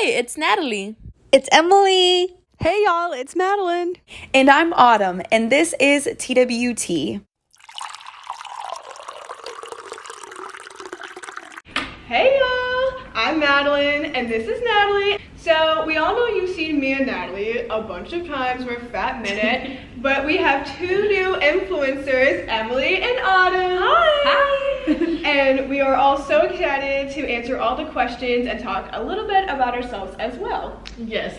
it's Natalie. It's Emily. Hey y'all, it's Madeline. And I'm Autumn, and this is TWU Tea. Hey y'all, I'm Madeline, and this is Natalie. So we all know you've seen me and Natalie a bunch of times. We're Fat Minute, but we have two new influencers, Emily and Autumn. Hi! And we are all so excited to answer all the questions and talk a little bit about ourselves as well. Yes.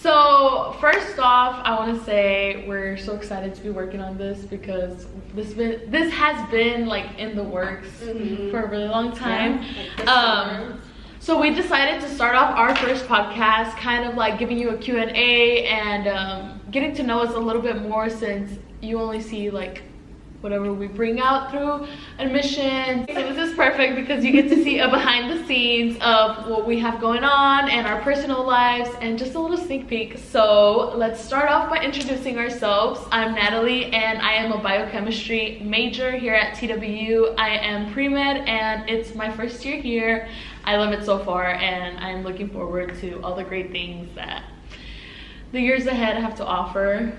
So first off, I want to say we're so excited to be working on this because this has been like in the works for a really long time. Yeah, so we decided to start off our first podcast kind of like giving you a Q&A and getting to know us a little bit more, since you only see like whatever we bring out through admissions. So this is perfect because you get to see a behind the scenes of what we have going on and our personal lives and just a little sneak peek. So let's start off by introducing ourselves. I'm Natalie and I am a biochemistry major here at TWU. I am pre-med and it's my first year here. I love it so far and I'm looking forward to all the great things that the years ahead have to offer.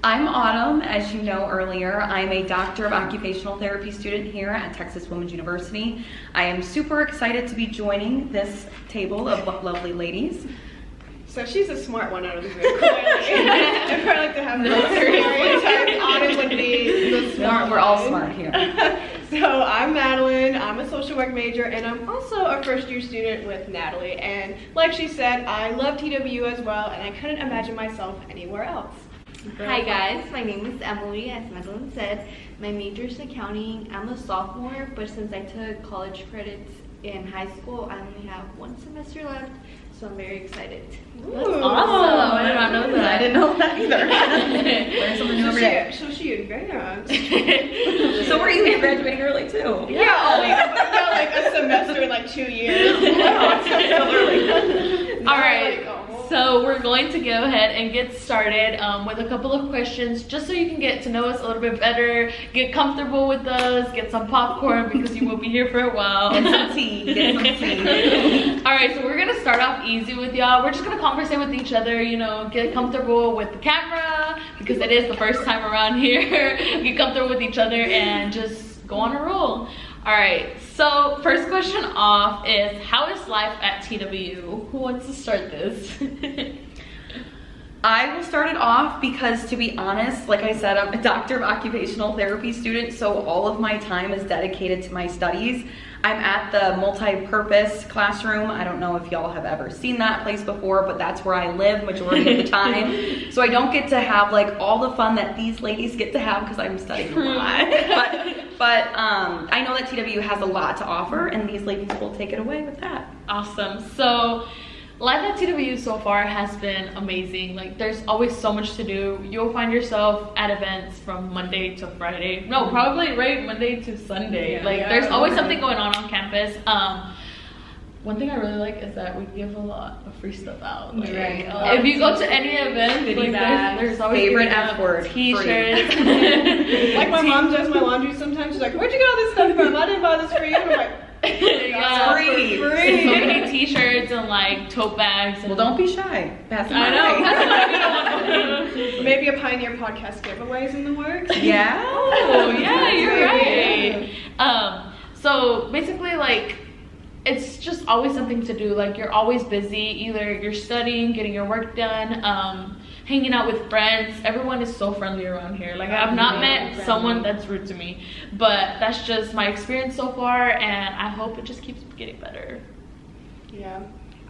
I'm Autumn. As you know earlier, I'm a Doctor of Occupational Therapy student here at Texas Women's University. I am super excited to be joining this table of lovely ladies. So she's a smart one out of the group, clearly. If I like to have no stereotype, Autumn would be the smart one. We're all smart here. So I'm Madeline, I'm a social work major, and I'm also a first year student with Natalie. And like she said, I love TWU as well, and I couldn't imagine myself anywhere else. Hi guys, my name is Emily. As Madeline said, my major is accounting. I'm a sophomore, but since I took college credits in high school, I only have one semester left, so I'm very excited. That's awesome. I did not know that. I didn't know that either. Learn something new every day. So she advanced. So were you graduating early too? Yeah, got like a semester in like 2 years. Wow, it's so early. All right. So we're going to go ahead and get started with a couple of questions just so you can get to know us a little bit better, get comfortable with us, get some popcorn because you will be here for a while. Get some tea. Get some tea. All right, so we're going to start off easy with y'all. We're just going to conversate with each other, you know, get comfortable with the camera because it is the first time around here. Get comfortable with each other and just go on a roll. All right, so first question off is, how is life at TWU? Who wants to start this? I will start it off because, to be honest, like I said, I'm a Doctor of Occupational Therapy student, so all of my time is dedicated to my studies. I'm at the multi-purpose classroom. I don't know if y'all have ever seen that place before, but that's where I live majority of the time. So I don't get to have like all the fun that these ladies get to have because I'm studying a lot. But I know that TWU has a lot to offer, and these ladies will take it away with that. Awesome. So life at TWU so far has been amazing. Like, there's always so much to do. You'll find yourself at events from Monday to Friday. No, probably right Monday to Sunday. Yeah, there's always something going on campus. One thing I really like is that we give a lot of free stuff out. Like, Right. If you go to any event, like, there's always Favorite giving out F word, t-shirts. Like my mom does my laundry sometimes. She's like, "Where'd you get all this stuff from? I didn't buy this for you." And I'm like, Yeah, free. so many t-shirts and like tote bags. And Well, don't be shy. Pass them I know. my way. maybe a Pioneer Podcast giveaways in the works. Yeah. Oh, yeah, you're Maybe. right. So basically, like, it's just always something to do. Like, you're always busy. Either you're studying, getting your work done, hanging out with friends. Everyone is so friendly around here. Like, I've not met someone that's rude to me, but that's just my experience so far, and I hope it just keeps getting better. Yeah.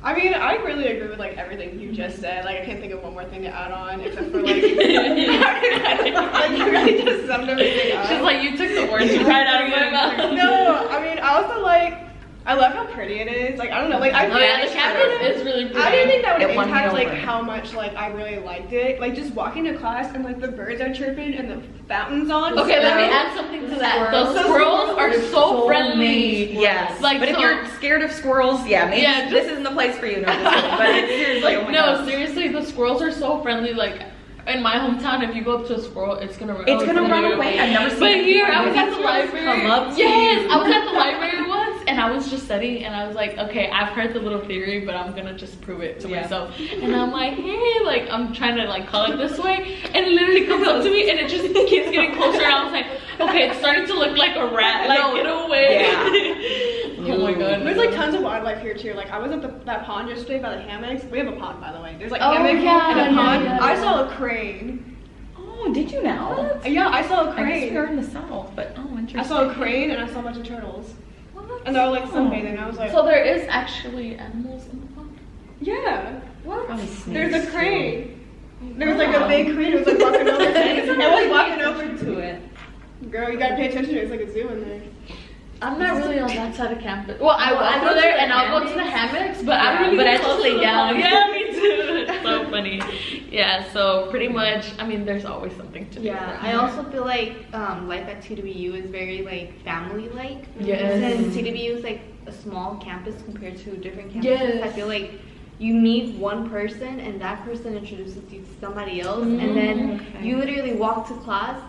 I mean, I really agree with like everything you just said. Like, I can't think of one more thing to add on except for like, like you really just summed everything up. She's like, you took the words right out of my mouth. No, I mean, I also like, I love how pretty it is. Like, I don't know, like I Oh yeah, the campus is really pretty. I didn't think that would It won me impact like over. how much like I really liked it. Like, just walking to class and like the birds are chirping and the fountain's on. Okay, let me add something to that. The squirrels are so friendly. Yes. Like, but if so- you're scared of squirrels, yeah, maybe Yeah, this isn't the place for you. No, but it's seriously, oh my No, God. seriously, the squirrels are so friendly. Like, in my hometown, if you go up to a squirrel, it's gonna run. It's gonna run away. I've never seen But it. here, I was Did at the squirrels library. come up to Yes, you? I was at the library once, and I was just studying, and I was like, okay, I've heard the little theory, but I'm gonna just prove it to myself. And I'm like, hey, like I'm trying to like call it this way, and it literally comes up to me, and it just keeps getting closer. And I was like, okay, it's starting to look like a rat. Like get away. Yeah. Oh my god. There's like tons of wildlife here too. Like I was at that pond yesterday by the hammocks. We have a pond, by the way. There's like hammocks and a pond. I saw a crane. Oh, did you now? Yeah, I saw a I guess crane. you're in the south, but interesting. I saw a crane and I saw a bunch of turtles. And they're all like sunbathing. I was like, So there is actually animals in the pond? yeah. What? Probably snakes, There's a too. crane. There was like a big crane. It was like walking over. It was walking over to it. Girl, you gotta pay attention to it. It's like a zoo in there. I'm not really on that side of campus. Well, I go there and I'll go to the hammocks, but I don't really but I get just close lay to the down. pond. Yeah, me too. It's so funny. Yeah, so pretty much, I mean, there's always something to do. Yeah, I also feel like life at TWU is very like family-like. Yes. Since TWU is like a small campus compared to different campuses, Yes. I feel like you meet one person and that person introduces you to somebody else, and then you literally walk to class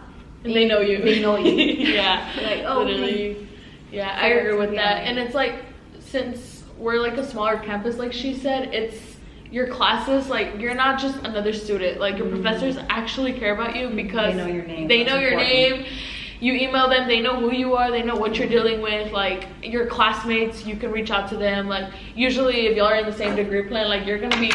And they know you. They know you. Yeah. Like, oh, literally. Yeah, So I agree it's with that. really And it's like, since we're like a smaller campus, like she said, it's your classes, like you're not just another student. Like your professors actually care about you because They know your name. They That's know your important. name. You email them, they know who you are, they know what you're dealing with. Like your classmates, you can reach out to them. Like usually if y'all are in the same degree plan, like you're gonna be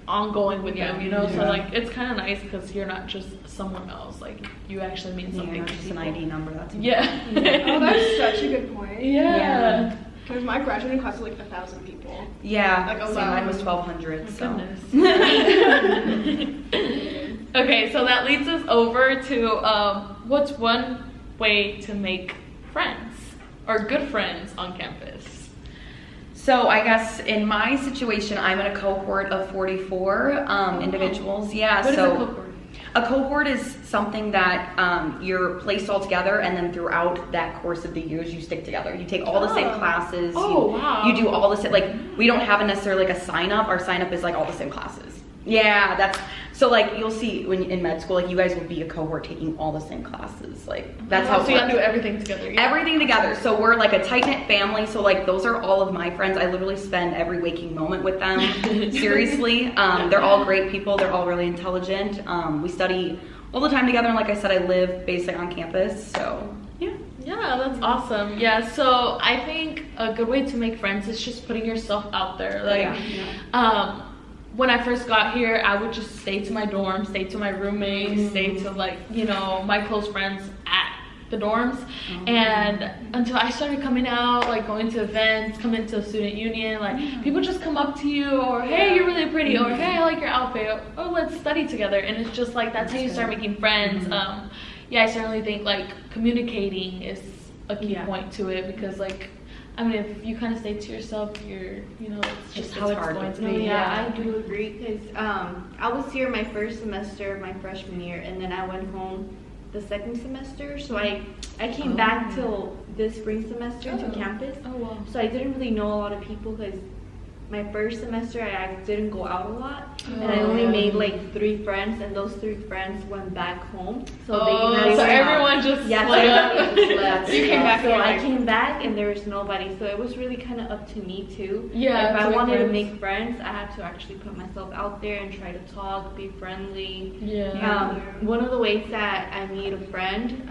ongoing with them, you know? So like it's kind of nice because you're not just someone else. Like you actually mean Yeah, something not to just an people. ID number. That's Yeah. Oh, that's such a good point. Yeah. Because my graduating class is like 1,000 people. Yeah, Like, so alone. mine was 1,200. So. Goodness. Okay, so that leads us over to what's one way to make friends or good friends on campus? So I guess in my situation, I'm in a cohort of 44 individuals. Yeah. What is so a cohort? A cohort is something that you're placed all together, and then throughout that course of the years, you stick together. You take all the same classes. Oh, wow. You do all the same. Like we don't have necessarily like a sign up. Our sign up is like all the same classes. Yeah, that's so like you'll see when in med school, like you guys will be a cohort taking all the same classes. Like that's how. So you gotta do everything together. Yeah. Everything together. So we're like a tight-knit family. So like those are all of my friends. I literally spend every waking moment with them. Seriously. They're all great people. They're all really intelligent. We study all the time together. And like I said, I live basically on campus. So yeah. Yeah, that's awesome. Yeah, so I think a good way to make friends is just putting yourself out there. Like, when I first got here, I would just stay to my dorm, stay to my roommates, stay to like, you know, my close friends at the dorms. And until I started coming out, like going to events, coming to a student union, like people just come up to you or, hey, you're really pretty, or hey, I like your outfit, or oh, let's study together. And it's just like, that's how you start making friends. Yeah, I certainly think like communicating is a key point to it because like, I mean, if you kind of stay to yourself, you know, it's just how it's going to No, be. yeah, I do agree because I was here my first semester of my freshman year, and then I went home the second semester. So I came back till this spring semester to campus. Oh, wow. So I didn't really know a lot of people because my first semester I didn't go out a lot, and I only made like 3 friends, and those 3 friends went back home. So So went out. everyone just Yeah, so split up. everyone just left. You came back So and I like- came back and there was nobody. So it was really kind of up to me too. Yeah, If to I make wanted to friends. make friends, I had to actually put myself out there and try to talk, be friendly. Yeah. One of the ways that I made a friend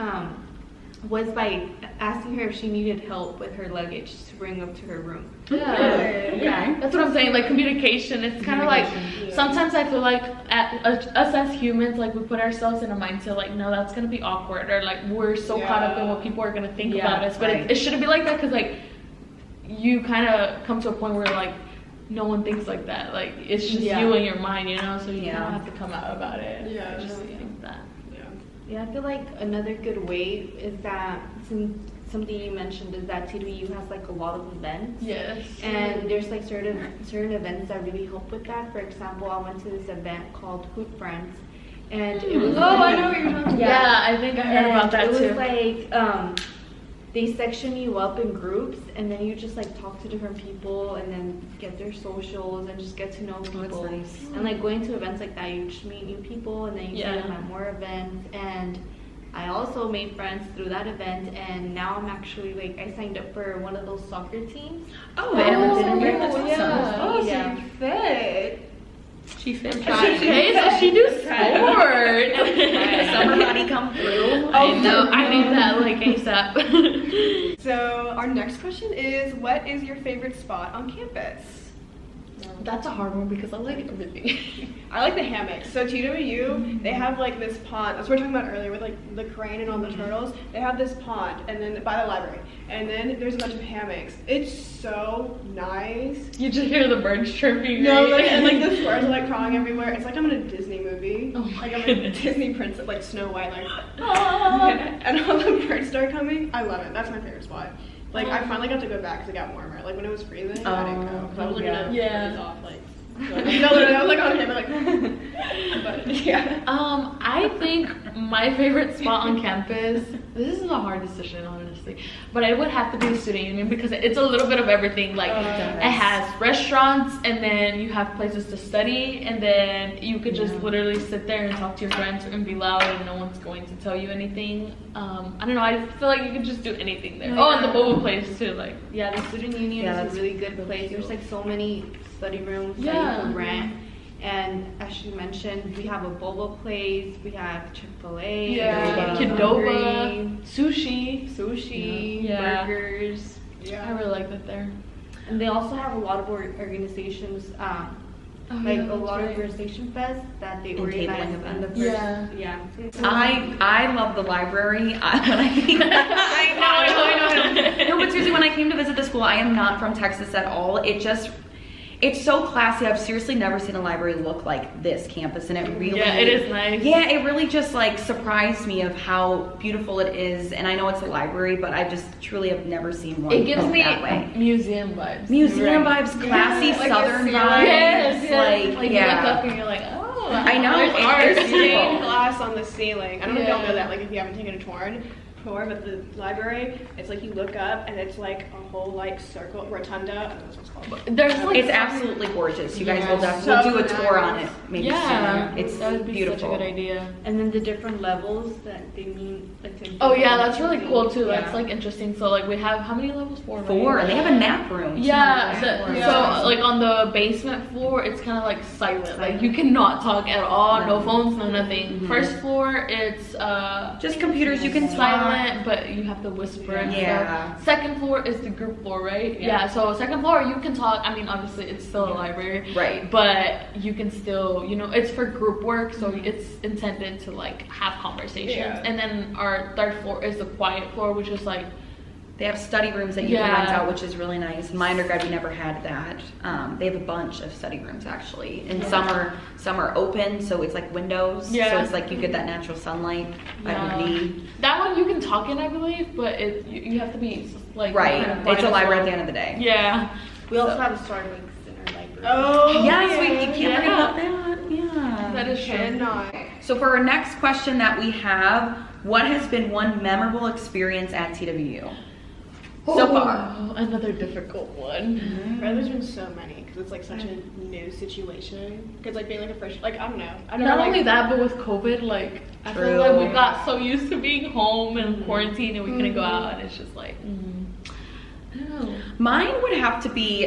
was by asking her if she needed help with her luggage to bring up to her room. Yeah. Yeah. That's what I'm saying, like communication. It's kind of like, sometimes I feel like us as humans, like we put ourselves in a mindset like, no, that's going to be awkward. Or like we're so caught up in what people are going to think about us. But it shouldn't be like that because like you kind of come to a point where like no one thinks like that. Like it's just you in your mind, you know? So you kind of have to come out about it. Yeah, I just no, yeah. think that. Yeah, I feel like another good way is that something you mentioned is that TWU has like a lot of events. Yes. And there's like certain events that really help with that. For example, I went to this event called Hoot Friends, and it was. Oh, I know what you're talking about. Yeah, I think I heard about that too. It was like they section you up in groups, and then you just like talk to different people, and then get their socials, and just get to know people. That's nice. And like going to events like that, you just meet new people, and then you see them at more events. And I also made friends through that event, and now I'm actually like, I signed up for one of those soccer teams. Oh, the Edmonton Area. That's awesome. yeah. Oh, so Yeah. you fit. She fit. Okay, so she do sports. Summer body come through. I know, I need that like ASAP. So our next question is, what is your favorite spot on campus? That's a hard one because I like everything. I like the hammocks. So TWU, they have like this pond. That's what we were talking about earlier with like the crane and all the turtles. They have this pond, and then by the library, and then there's a bunch of hammocks. It's so nice. You just hear the birds chirping. No, right? like, and like the squirrels are like crawling everywhere. It's like I'm in a Disney movie. Oh my like I'm a goodness. Disney princess, like Snow White, like Ah. and all the birds start coming. I love it. That's my favorite spot. Like I finally got to go back because it got warmer. Like when it was freezing, I didn't go because I was looking at Yeah. freeze off. Like no, literally, I was like on him, like. But yeah. I think my favorite spot on campus. This is a hard decision, honestly, but it would have to be the student union because it's a little bit of everything. Like it has restaurants, and then you have places to study, and then you could just literally sit there and talk to your friends and be loud, and no one's going to tell you anything. I don't know. I feel like you could just do anything there. Oh, and the boba place too. Like Yeah, the student union Yeah, is that's a really good place. There's like so many study rooms that Yeah. you can rent. And as she mentioned, we have a boba place, we have Chick-fil-A, yeah, we have Qdoba, sushi. sushi, Yeah. burgers. I really like that there. And they also have a lot of organizations, like a lot of organization fest that they And organize tabling in the events. first, Yeah. I love the library. When I came, I know. No, but seriously, when I came to visit the school, I am not from Texas at all. It's so classy. I've seriously never seen a library look like this campus, and it really, Yeah, it is nice. Yeah, it really just like surprised me of how beautiful it is. And I know it's a library, but I just truly have never seen one It gives look me that way. museum vibes. Museum Right. vibes, classy Yeah, like southern a vibes. Yes, Like, you look yeah. up and you're like, oh, I know, there's it's art. beautiful. Stained glass on the ceiling. I don't know if y'all Yeah. know that, like if you haven't taken a tour, but the library, it's like you look up and it's like a whole like circle, rotunda, I don't know what it's called. There's like It's absolutely gorgeous. You guys will Yeah, definitely so do a tour on nice. it. Maybe yeah, soon. It's that would be beautiful. such a good idea. And then the different levels that they mean. Like, to Oh yeah, that's really cool too. Yeah. That's like interesting. So like we have how many levels? 4. Right? 4, and they have a nap room. Yeah, Yeah. so like on the basement floor, it's kind of like silent. Like you cannot talk at all, no phones, no nothing. First floor, it's Just computers. You can silent, but you have to whisper and Yeah. stuff. Second floor is the group floor, right? Yeah. So second floor, you can talk. I mean, obviously it's still a library, Right. but you can still, it's for group work, so it's intended to like have conversations. Yeah. And then our third floor is the quiet floor, which is like. They have study rooms that you can Yeah. rent out, which is really nice. In my undergrad, we never had that. They have a bunch of study rooms actually, and some are open, so it's like windows. Yeah. So it's like you get that natural sunlight, vitamin D. That one you can talk in, I believe, but you have to be like Right. kind of It's a quiet library at as the well. end of the day. Yeah. We also have a Starbucks in our library. Oh, Yes, we can't Yeah. forget about that. Yeah. That is true. cannot. So for our next question that we have, what has been one memorable experience at TWU? So far. Oh, another difficult one. There's been so many because it's like such a new situation. Because like being like a fresh, like I don't know. I Not like, only that, but with COVID, like I feel True. like we got so used to being home and quarantine, and we couldn't go out, and it's just like, I don't know. Mine would have to be,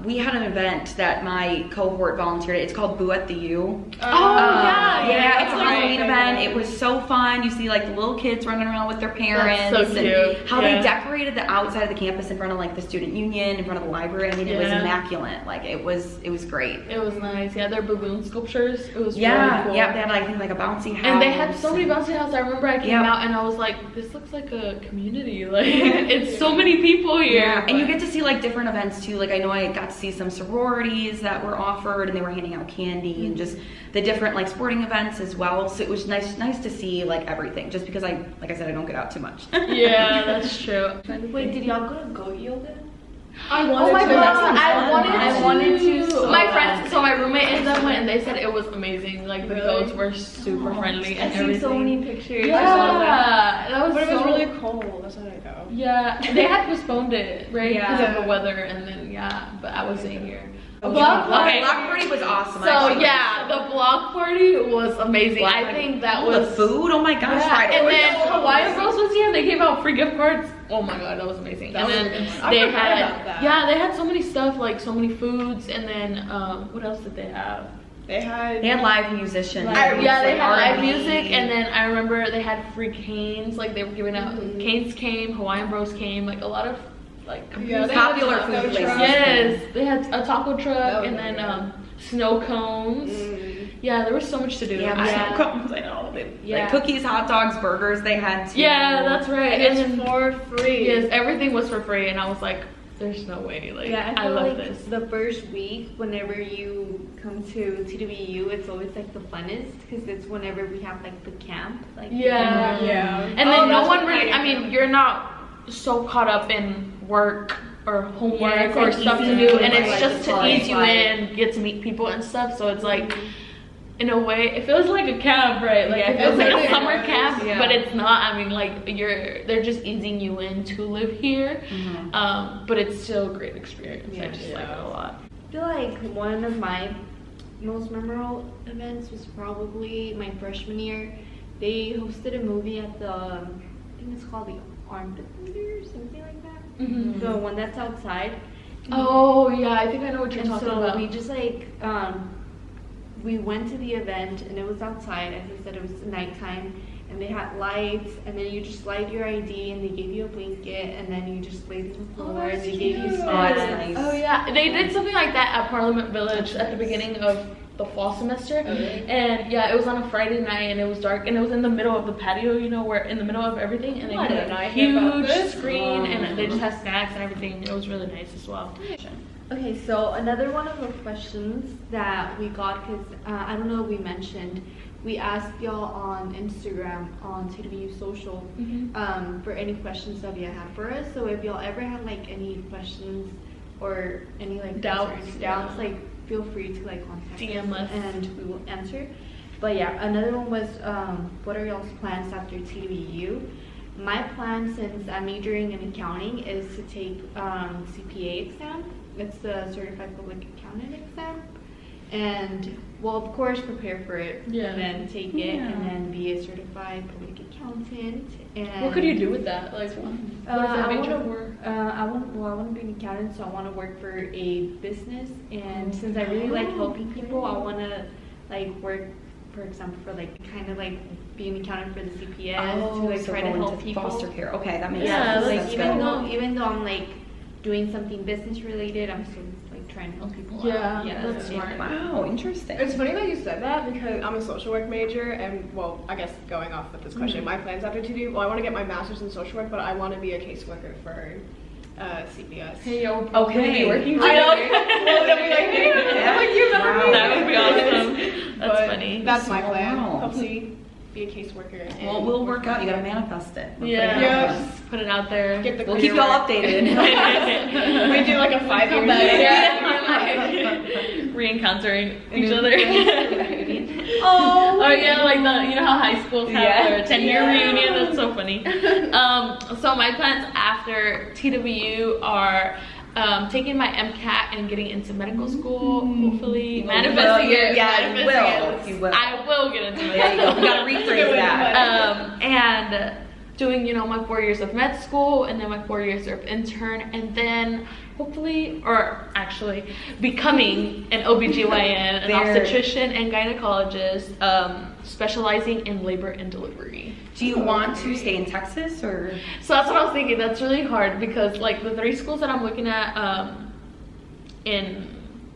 we had an event that my cohort volunteered at. It's called Boo at the U. Oh, yeah, Yeah, it's a that's Halloween right. event. It was so fun. You see like the little kids running around with their parents. That's so and cute. how Yeah. they decorated the outside of the campus in front of like the student union, in front of the library. I mean, it was Yeah. immaculate. Like it was great. It was nice. Yeah, their baboon sculptures. It was Yeah, really cool. yeah, they had I think like a bouncy house. And they had so many bouncy houses. I remember I came Yep. out and I was like, this looks like a community. Like, it's so many people here. Yeah, and you get to see like different events too. Like I know I got to see some sororities that were offered, and they were handing out candy and just the different like sporting events as well. So it was nice to see like everything. Just because like I said, I don't get out too much. Yeah, that's true. Wait, did y'all go to goat yoga? I wanted Oh my to. god, That's I wanted to. to. My friends, so my roommate and them went, and they said it was amazing. Like the Really? goats were super friendly I've and seen everything. so many pictures. Yeah, that was But it was so- really cold. That's why I didn't go. Yeah, they had postponed it, right? Because Yeah. of the weather, and then but I wasn't here. Oh, Block Block party. Party was awesome. I So actually yeah, the block party was amazing. I think that was the food. Oh my gosh! Yeah, Fried and Oreos. then Hawaiian Bros was here. They gave out free gift cards. Oh my god, that was amazing. That and was then amazing. I they forgot had about that. yeah, they had so many stuff, like so many foods, and then what else did they have? They had live musicians. Yeah, they had live R&B. music, and then I remember they had free canes. Like they were giving out canes came, Hawaiian Bros came, like a lot of like Yeah, they popular had taco food places. trucks. yes, they had a taco truck, That was and then good. snow cones. Yeah, there was so much to do. Yeah, Snow cones, I know. Yeah. Like cookies, hot dogs, burgers. They had too. Yeah, that's right. and it's then for free. yes, everything was for free, and I was like, "There's no way!" Like, Yeah, I feel love like this. the first week, whenever you come to TWU, it's always like the funnest because it's whenever we have like the camp. Like Yeah. Yeah. And then no that's one what really. I did. mean, you're not so caught up in work or homework Yeah, it's, or like, stuff to easy do, to and do, it's like, just the to ease party you vibe. in, get to meet people and stuff. So it's like, in a way, it feels like a camp, right? Like Yeah, it feels like it a really summer does. camp, Yeah. but it's not. I mean, like they're just easing you in to live here, but it's still a great experience. I just like it a lot. I feel like one of my most memorable events was probably my freshman year. They hosted a movie at the, I think it's called the Armpit Theater, something like that. The one that's outside. Oh yeah, I think I know what you're And talking so about. we just like, we went to the event and it was outside. As I said, it was nighttime and they had lights and then you just slide your ID and they gave you a blanket and then you just laid on the floor and they gave you cute. snacks. Oh, that's nice. Oh yeah, they did something like that at Parliament Village at the beginning of the fall semester, and yeah, it was on a Friday night and it was dark and it was in the middle of the patio, you know, where in the middle of everything, and they Why did didn't a I hear about huge this? screen and they just had snacks and everything. It was really nice as well. Okay, so another one of the questions that we got, because I don't know if we mentioned, we asked y'all on Instagram, on TWU Social, for any questions that you had for us. So if y'all ever had like any questions or any like Doubts, or any doubts, like feel free to like contact DM us. and we will answer. But yeah, another one was what are y'all's plans after TWU? My plan, since I'm majoring in accounting, is to take CPA exam. It's the Certified Public Accountant exam. And, well, of course, prepare for it. Yeah. And then take it and then be a certified public accountant. And What could you do with that? Like, what is I your major wanna, for? I want to be an accountant, so I want to work for a business. And since I really like helping people, I want to like work, for example, for like kind of like be an accountant for the CPS to like so try to go help into people. foster care. Okay, that makes Yeah, sense. like, That's Like good. even though I'm like doing something business related, I'm still like trying to help people Yeah, out. that's so, smart. Wow, interesting. It's funny that you said that because I'm a social work major and, well, I guess going off with this question, my plans after TDU, well, I want to get my master's in social work, but I want to be a caseworker for CPS. Hey, yo, Okay. we'll be working I know. together. Well, they'll be like, hey, I'm like, you remember Wow. me? That would be awesome. That's But funny. That's my plan. Wow. Hopefully be a caseworker. and Well, we'll work out. You gotta manifest it. We'll Yeah. put it out there. Just put it out there. Get the We'll keep y'all updated. We do like a 5-year Yeah. Re-encountering each other. Oh, Oh yeah, like you know how high schools have Yeah. their 10-year Yeah. reunion. That's so funny. So my plans after TWU are taking my MCAT and getting into medical school. Hopefully, manifesting it. Yeah, you manifesting will. it. You will. I will get into There you go. We gotta medical rephrase that. and doing, you know, my 4 years of med school and then my 4 years of intern, and then hopefully, or actually becoming an OBGYN, an There. obstetrician and gynecologist, specializing in labor and delivery. Do you want to stay in Texas or? So that's what I was thinking. That's really hard because like the 3 schools that I'm looking at in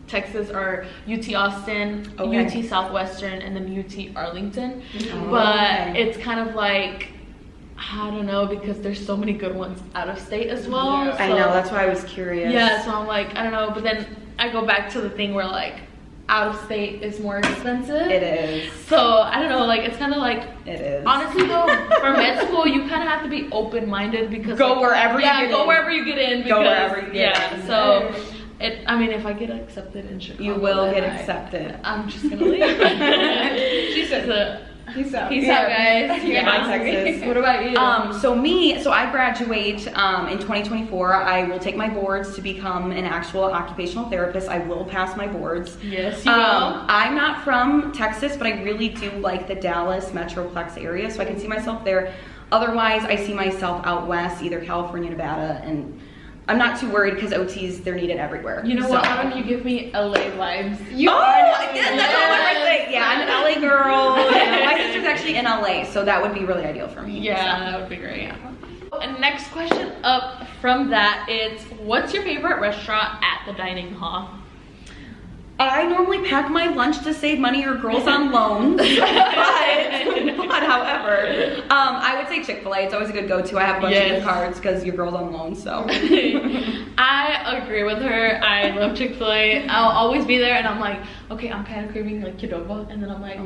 Texas are UT Austin, Okay. UT Southwestern, and then UT Arlington. Oh, But okay. it's kind of like, I don't know, because there's so many good ones out of state as well. Yeah. I know, that's why I was curious. Yeah, so I'm like, I don't know, but then I go back to the thing where like out of state is more expensive. It is. So I don't know, like it's kind of like, It is. honestly though, for med school you kind of have to be open-minded because Go like, wherever you get go in. wherever you get in. Go Because, wherever you get yeah, in. so I mean, if I get accepted in Chicago, You will then get accepted. I'm just gonna leave. She said So, Peace out. Peace out, guys. Yeah, bye, Texas. What about you? So I graduate in 2024. I will take my boards to become an actual occupational therapist. I will pass my boards. Yes, you will. I'm not from Texas, but I really do like the Dallas Metroplex area, so I can see myself there. Otherwise, I see myself out west, either California, Nevada, and I'm not too worried because OTs, they're needed everywhere. You know what, Adam? You give me LA vibes. You are that's what I was like. Yeah, I'm an LA girl. And my sister's actually in LA, so that would be really ideal for me. Yeah, that would be great. And next question up from that is, what's your favorite restaurant at the dining hall? I normally pack my lunch to save money or girls on loans, but however, I would say Chick-fil-A. It's always a good go-to. I have a bunch of gift cards because your girl's on loans, so. I agree with her. I love Chick-fil-A. I'll always be there and I'm like, okay, I'm kind of craving like Qdoba, and then I'm like,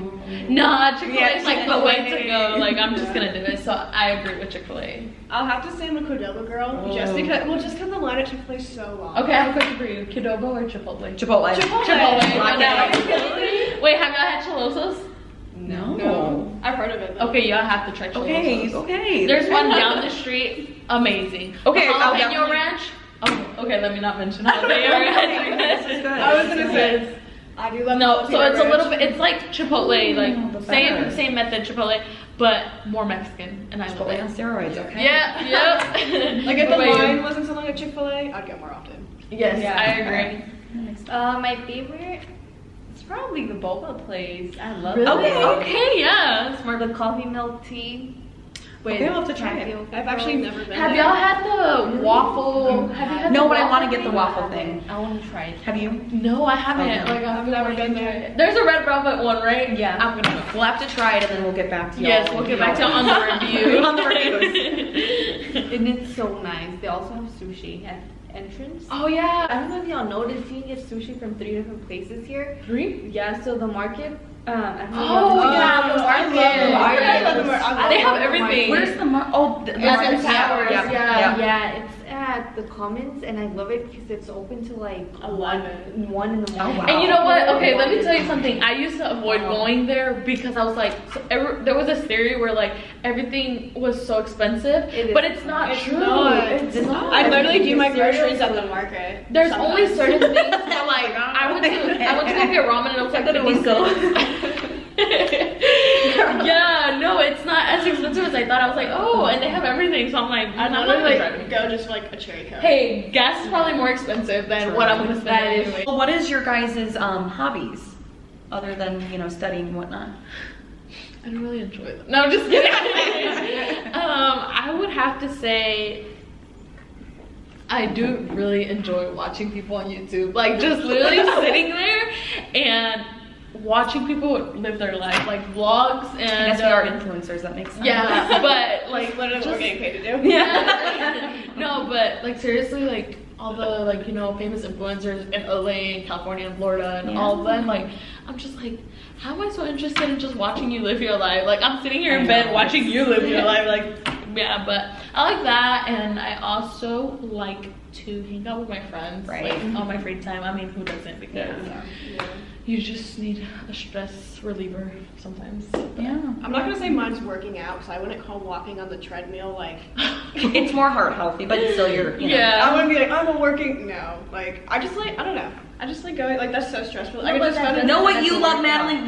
nah, Chick-fil-A is like the way to go. Like, I'm just gonna do it. So I agree with Chick-fil-A. I'll have to say I'm a Qdoba girl, just because the line at Chick-fil-A is so long. Okay, I have a question for you. Qdoba or Chipotle? Chipotle. Chipotle. Wait, have y'all had Chilosos? No. I've heard of it though. Okay, y'all have to try Chilosos. Okay. There's one down the street, amazing. Okay, the I'll jalapeno definitely- ranch. Oh, okay, let me not mention jalapeno ranch. This is good. I was gonna say, I do love No, so jalapeno it's a little ranch. bit, it's like Chipotle, the like better. same method Chipotle, but more Mexican, and I love Chipotle on it. steroids, okay? Yeah, yep. Like if What the about you? line wasn't so long at Chick-fil-A, I'd go more often. Yes, Yeah. I agree. My favorite, it's probably the boba place. I love Really? it. Okay, yeah. Smart. The coffee milk tea. Wait, Okay, I'll have to try it. Tapioca I've actually rolls. never been Have there. y'all had the waffle? Have you had No, the but I want to waffle get the thing? waffle thing. I want to try it. Have you? No, I haven't. Okay. Like, I've never been there. There's a red velvet one, right? Yeah. I'm gonna go. We'll have to try it and then we'll get back to y'all. Yes, we'll get back to on the review. On the reviews. And it's so nice. They also have sushi at entrance. Oh yeah. I don't know if y'all noticed, you can get sushi from 3 different places here. 3? Yeah, so the market. I don't know Oh, if you yeah, know the I love the market. market. I love the Yes. market. They have love the everything. market. Where's the the Yeah, market? the towers, yeah. Yeah, it's at the Commons, and I love it because it's open to like 11. 1 in the morning. wow. And you know what? Okay, let me tell you something. I used to avoid going there because I was like, there was this theory where like everything was so expensive, It is. but it's not It's true. not. It's not. I literally do my Cereal groceries at the market. There's sometimes. only certain things where like I went to go get ramen and it was like $50. Yeah, no, it's not as expensive as I thought. I was like, oh, and they have everything, so I'm like, I'd I'm not literally gonna like go just for, like a cherry coke. Hey, gas is probably more expensive than what I'm gonna spend anyway. Well, what is your guys' hobbies other than studying and whatnot? I don't really enjoy them. No, I'm just kidding. I would have to say I do really enjoy watching people on YouTube. Like just literally sitting there and watching people live their life, like vlogs and I guess we are influencers, that makes sense. yeah, but like Literally what we're just, getting paid to do. yeah. No, but like seriously, like all the like famous influencers in LA and California and Florida and all of them, like I'm just like, how am I so interested in just watching you live your life? Like I'm sitting here in bed watching you live your life, like yeah. But I like that, and I also like to hang out with my friends, Right. like on my free time. I mean, who doesn't? Because you just need a stress reliever sometimes. Yeah. I'm not gonna say mine's working out because I wouldn't call walking on the treadmill like. It's more heart healthy, but still you're, Yeah. I wouldn't be like, I'm a working. No, like I just like I don't know. I just like going like that's so stressful. Like, I but just that found it- Know what That's you a love, workout. Madeline?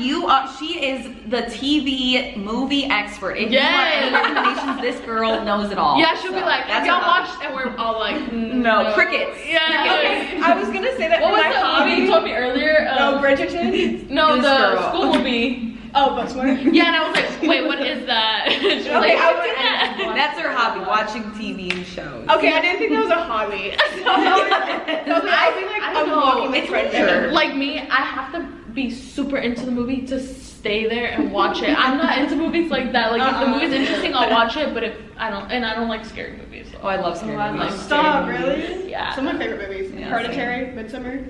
She is the TV movie expert. If Yes. you want any recommendations, this girl knows it all. Yeah, she'll be So, like, have that's y'all her hobby. watched? And we're all like, No, crickets. Yeah. Okay, I was gonna say that. What for was my the movie you told me earlier? Oh, Bridgerton. No, Goose the Girl. school movie. Oh, Booksmart. Yeah, and I was like, wait, what is that? She was Okay, like, I would- That's her hobby, watching TV shows. Okay, I didn't think that was a hobby. I'll be like, I I'm don't walking know. the treadmill. like me, I have to be super into the movie to stay there and watch it. I'm not into movies like that. Like if the movie's interesting, I'll watch it. But if I don't like scary movies. So. Oh, I love scary I movies. like Stop, scary really? movies. Yeah. Some of my favorite movies: Yeah, Hereditary, Midsummer.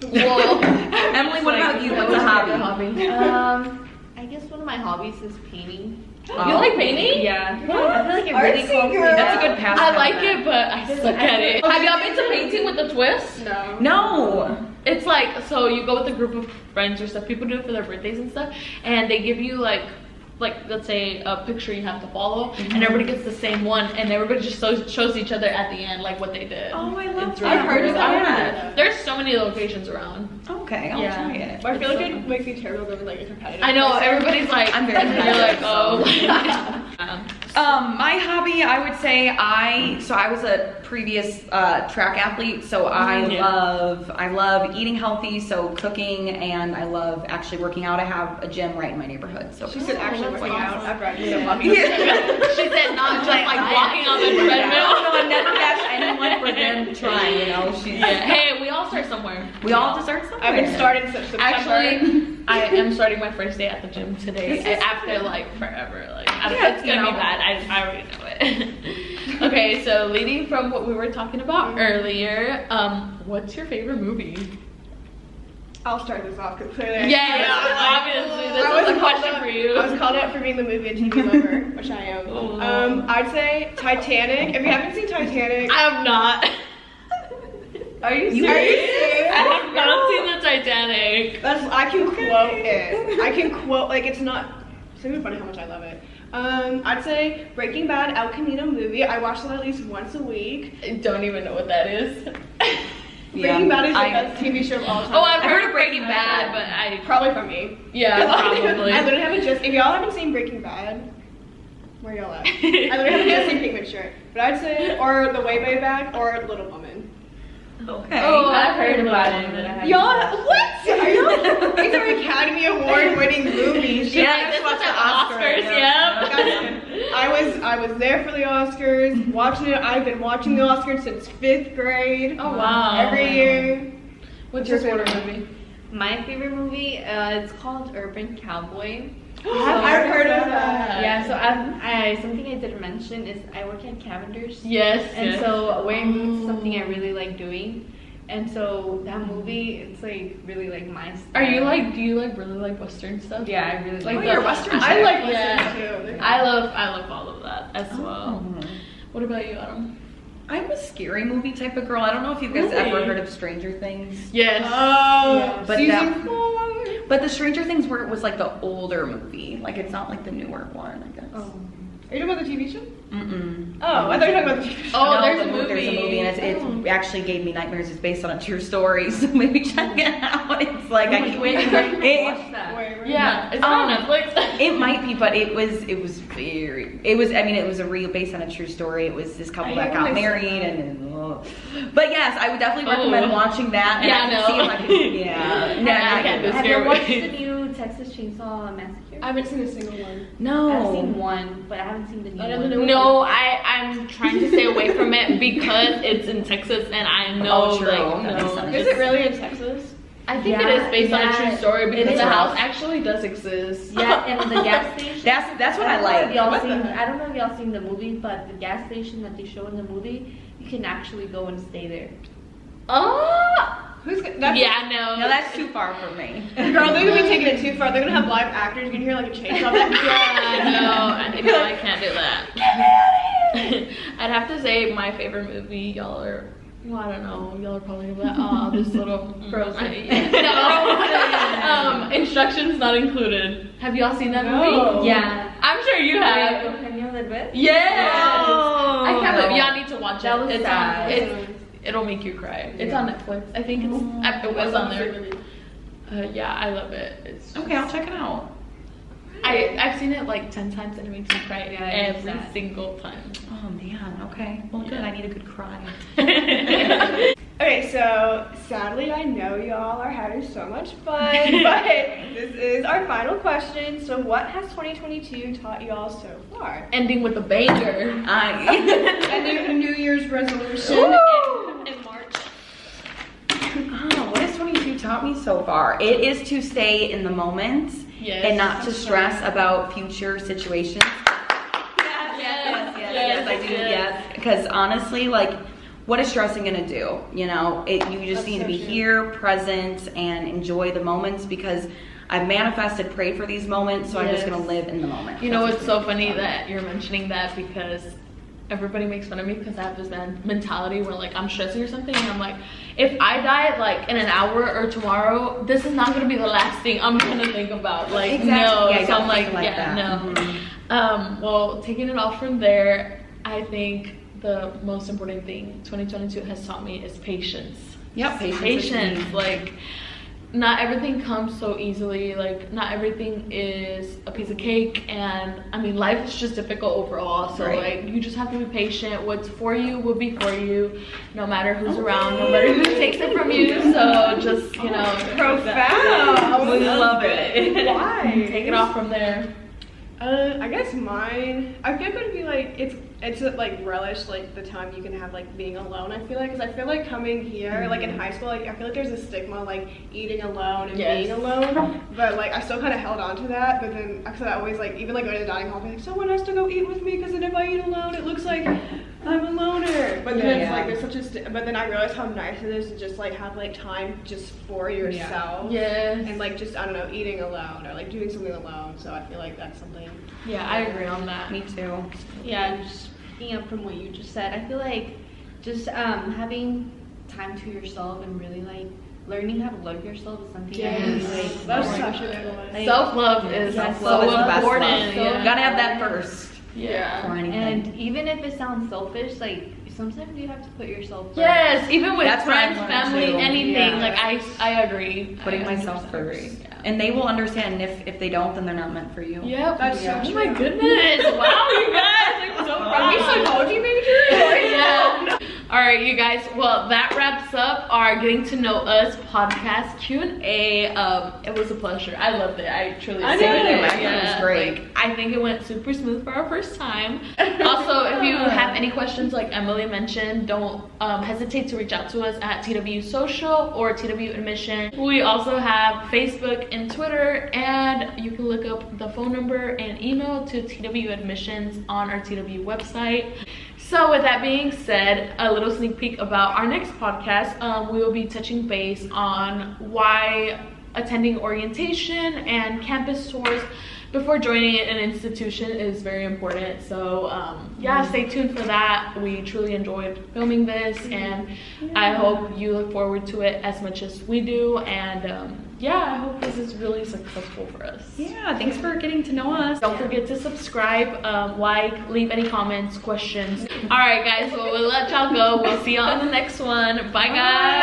Well, Emily, what about you? What's a hobby? I guess one of my hobbies is painting. You like painting? Yeah. I feel like it really Artsy calms me girl. down. That's a good pastime. I like it, but I suck at it. Have y'all been to painting with a twist? No. No. It's like, so you go with a group of friends or stuff. People do it for their birthdays and stuff, and they give you like let's say a picture you have to follow, and everybody gets the same one, and everybody just shows each other at the end like what they did. Oh, I love It's that. I've heard of that. cool. There's so many locations around. Okay, I'll Yeah. try it. But I feel It's like so it makes me terrible going like a competitive. I know, person. everybody's like, I'm very you're like, competitive, oh. My hobby, I would say I was a previous track athlete, so I love eating healthy, so cooking, and I love actually working out. I have a gym right in my neighborhood, so She said actually that's working out awesome. after I did some walking. She said not just like walking on the treadmill. No, I've never asked anyone for them trying, you know. She's Hey, we all start somewhere. we all deserve somewhere. I've been starting since September. Actually, I am starting my first day at the gym today after like forever. Like, it's gonna be bad. I already know it. Okay, so leading from what we were talking about earlier, what's your favorite movie? I'll start this off because clearly. Yeah, obviously, this was a question for you. I was called out for being the movie and TV lover, which I am. Oh. I'd say Titanic. If you haven't seen Titanic, I have not. Are you Are serious? you serious? I have not seen the Titanic. I can quote it. I can quote, like, it's not, it's even funny how much I love it. I'd say Breaking Bad, El Camino movie. I watch that at least once a week. I don't even know what that is. Breaking Bad is the best TV show of all time. Oh, I've heard of Breaking Bad, but I Probably from me. yeah, probably. I literally have a just, if y'all haven't seen Breaking Bad, where y'all at? I literally have a Jesse Pinkman shirt. But I'd say, or The Way Back, or Little Woman. Okay. Oh, I've heard about it, but I haven't. Y'all, what? Are you? These are Academy Award winning movies. Yeah, this Just watch was at the Oscars, yeah. I was there for the Oscars, watching it. I've been watching the Oscars since 5th grade. Oh wow. Every year. What's your favorite movie? My favorite movie, it's called Urban Cowboy. I've heard of that. Yeah, so I something I didn't mention is I work at Cavender's. Yes. And yes. so wearing boots is something I really like doing. And so that movie, it's like really like my style. do you like really like Western stuff? Yeah, I really Like like the- you're Western I chick. like Yeah. Western too. I love all of that as well. What about you, Adam? I'm a scary movie type of girl. I don't know if you guys Really? ever heard of Stranger Things. Yes. Oh, But season that- 4. But the Stranger Things where it was like the older movie. Like it's not like the newer one, I guess. Are you talking about the TV show? Mm-mm. Oh, I thought you were talking about the TV show. Oh, No, there's a There's a movie and it actually gave me nightmares. It's based on a true story, so maybe check it out. It's like I can't Wait, it, watch that. Where? Yeah, it's on Netflix. it might be, but it was a real based on a true story. It was this couple I that hate got when they say married but yes, I would definitely recommend watching that. And Yeah, I can no. see if I can, yeah. I can't do Have you scary watched movies. the new Texas Chainsaw Massacre? I haven't seen a single one. No. I've seen one, but I haven't seen the new I know one. the new No, I'm trying to stay away from it because it's in Texas and I know Oh, true. like That makes no. sense. Is it really in Texas? I think Yeah, it is based on a yeah, true story it because is. the house actually does exist. Yeah, and the gas station. That's what I don't know if like. y'all What the seen, heck? I don't know if y'all seen the movie, but the gas station that they show in the movie, you can actually go and stay there. Oh, That's yeah, no. No, that's too far for me. Girl, they're gonna be taking it too far. They're gonna have live actors. You can hear like a chainsaw. I can't do that. I'd have to say my favorite movie, y'all are, well, I don't know, y'all are probably gonna be like, oh, this little Frozen. No. Instructions not included. Have y'all seen that No. movie? Yeah. I'm sure you have. Eugenio Derbez? Yes. Oh. I can't believe y'all need to watch That it. was It's sad. on. It'll make you cry. It's on Netflix. I think it was on there. Yeah, I love it. It's Okay, I'll check it out. I've seen it like 10 times and it makes me cry Yeah, it's every sad. single time. Oh man, okay. Well good, Yeah. I need a good cry. Okay, so sadly, I know y'all are having so much fun, but this is our final question. So, what has 2022 taught y'all so far? Ending with a banger. And New Year's resolution Woo! in March. Oh, what has 22 taught me so far? It is to stay in the moment Yes. and not to stress about future situations. Yes, I do. Yes, because honestly, like, what is stressing gonna do? You know, you just That's need to so be true. here, present, and enjoy the moments because I've manifested, prayed for these moments, so I'm just Yes. gonna live in the moment. You know, That's it's so funny that you're mentioning that because everybody makes fun of me because I have this mentality where like I'm stressing or something, and I'm like, if I die like in an hour or tomorrow, this is not gonna be the last thing I'm gonna think about. Like Exactly. no, Yeah, so I'm like, like yeah, that. no. Mhm. Well, taking it off from there, I think the most important thing 2022 has taught me is patience. Yep, patience is key. Like, not everything comes so easily. Like, not everything is a piece of cake, and I mean, life is just difficult overall. So Right. like, you just have to be patient. What's for you will be for you, no matter who's around, no matter who takes it from you. So just, you know, Profound. We love it. Why? take it off from there. I guess mine. I feel like it would be like it's like relish like the time you can have like being alone. I feel like because I feel like coming here like in high school, like I feel like there's a stigma like eating alone and Yes. being alone. But like I still kind of held on to that. But then because I always like even like going to the dining hall, I'd be like someone has to go eat with me because then if I eat alone, it looks like I'm a loner. But then it's like there's such a but then I realized how nice it is to just like have like time just for yourself. Yes. And like just I don't know eating alone or like doing something alone. So I feel like that's something. Yeah, I agree on that. Me too. Yeah, just picking up from what you just said, I feel like just having time to yourself and really like learning how to love yourself is something I really like. That's more. such a good one. Like, Self-love is Self-love so is the best important. love. Yeah. You gotta have that first Yeah. for anything. And even if it sounds selfish, like sometimes you have to put yourself first. Yes, even with That's what friends, I've learned family, too. anything. Yeah. Like I agree. Putting I myself 100% first. agree. Yeah. And they will understand if they don't, then they're not meant for you. Yep. That's so Oh true. my goodness! Wow, you guys, I'm so proud. Are we psychology majors? Yeah. All right, you guys. Well, that wraps up our getting to know us podcast Q&A. It was a pleasure. I loved it. I truly I enjoyed know. it. I thought it was great. Like, I think it went super smooth for our first time. Also, if you have any questions, like Emily mentioned, don't hesitate to reach out to us at TWU Social or TWU Admission. We also have Facebook and Twitter, and you can look up the phone number and email to TWU Admissions on our TWU website. So with that being said, a little sneak peek about our next podcast. We will be touching base on why attending orientation and campus tours before joining an institution is very important. So yeah, stay tuned for that. We truly enjoyed filming this, and I hope you look forward to it as much as we do. And yeah, I hope this is really successful for us. Yeah, thanks for getting to know us. Don't forget to subscribe, like, leave any comments, questions. All right, guys, well, we'll let y'all go. We'll see y'all on the next one. Bye, guys.